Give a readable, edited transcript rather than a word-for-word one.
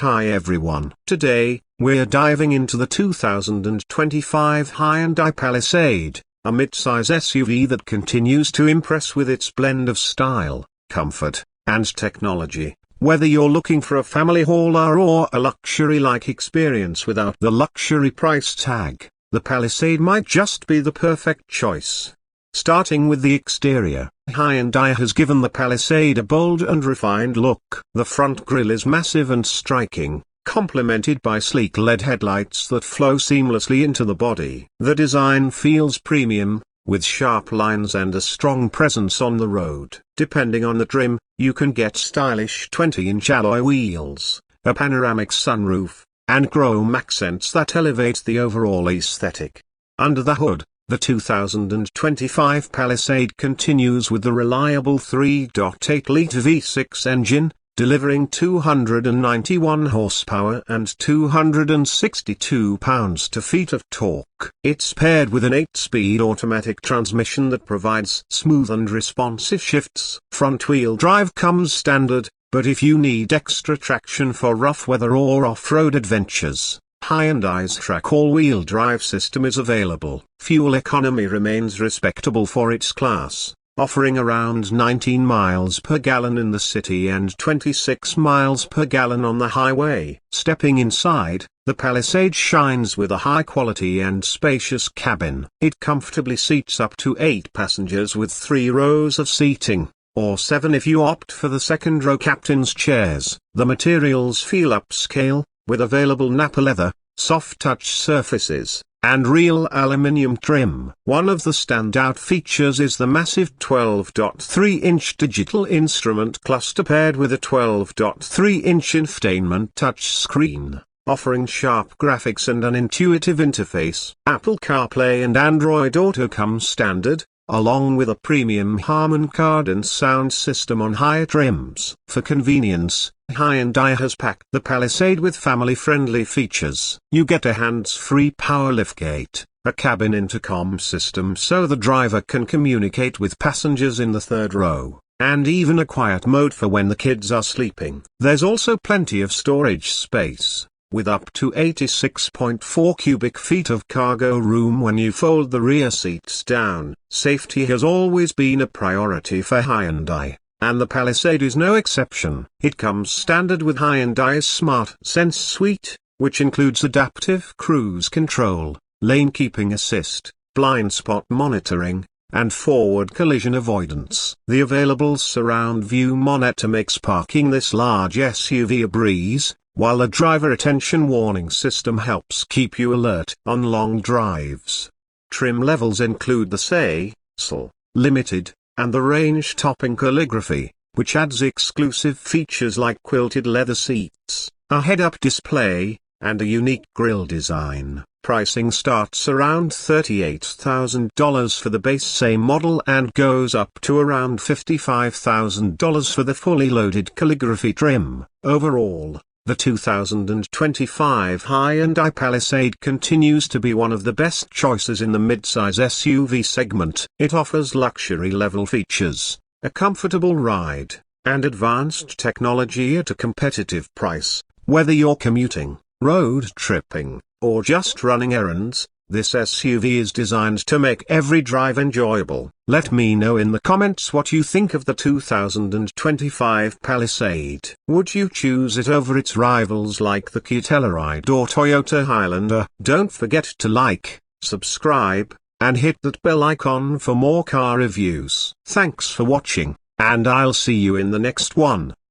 Hi everyone. Today, we're diving into the 2025 Hyundai Palisade, a mid-size SUV that continues to impress with its blend of style, comfort, and technology. Whether you're looking for a family hauler or a luxury-like experience without the luxury price tag, the Palisade might just be the perfect choice. Starting with the exterior, Hyundai has given the Palisade a bold and refined look. The front grille is massive and striking, complemented by sleek LED headlights that flow seamlessly into the body. The design feels premium, with sharp lines and a strong presence on the road. Depending on the trim, you can get stylish 20-inch alloy wheels, a panoramic sunroof, and chrome accents that elevate the overall aesthetic. Under the hood, the 2025 Palisade continues with the reliable 3.8-liter V6 engine, delivering 291 horsepower and 262 pounds-to-feet of torque. It's paired with an 8-speed automatic transmission that provides smooth and responsive shifts. Front-wheel drive comes standard, but if you need extra traction for rough weather or off-road adventures, Hyundai's Track all-wheel drive system is available. Fuel economy remains respectable for its class, offering around 19 miles per gallon in the city and 26 miles per gallon on the highway. Stepping inside, the Palisade shines with a high-quality and spacious cabin. It comfortably seats up to 8 passengers with 3 rows of seating, or 7 if you opt for the second-row captain's chairs. The materials feel upscale, with available Nappa leather, soft-touch surfaces, and real aluminium trim. One of the standout features is the massive 12.3-inch digital instrument cluster paired with a 12.3-inch infotainment touchscreen, offering sharp graphics and an intuitive interface. Apple CarPlay and Android Auto come standard, along with a premium Harman Kardon sound system on higher trims. For convenience, Hyundai has packed the Palisade with family-friendly features. You get a hands-free power liftgate, a cabin intercom system so the driver can communicate with passengers in the third row, and even a quiet mode for when the kids are sleeping. There's also plenty of storage space, with up to 86.4 cubic feet of cargo room when you fold the rear seats down. Safety has always been a priority for Hyundai, and the Palisade is no exception. It comes standard with Hyundai's Smart Sense suite, which includes adaptive cruise control, lane keeping assist, blind spot monitoring, and forward collision avoidance. The available surround view monitor makes parking this large SUV a breeze, while the driver attention warning system helps keep you alert on long drives. Trim levels include the Say, SL, Limited, and the range-topping calligraphy, which adds exclusive features like quilted leather seats, a head-up display, and a unique grille design. Pricing starts around $38,000 for the base Say model and goes up to around $55,000 for the fully loaded calligraphy trim. Overall, the 2025 Hyundai Palisade continues to be one of the best choices in the mid-size SUV segment. It offers luxury-level features, a comfortable ride, and advanced technology at a competitive price. Whether you're commuting, road tripping, or just running errands, this SUV is designed to make every drive enjoyable. Let me know in the comments what you think of the 2025 Palisade. Would you choose it over its rivals like the Kia Telluride or Toyota Highlander? Don't forget to like, subscribe, and hit that bell icon for more car reviews. Thanks for watching, and I'll see you in the next one.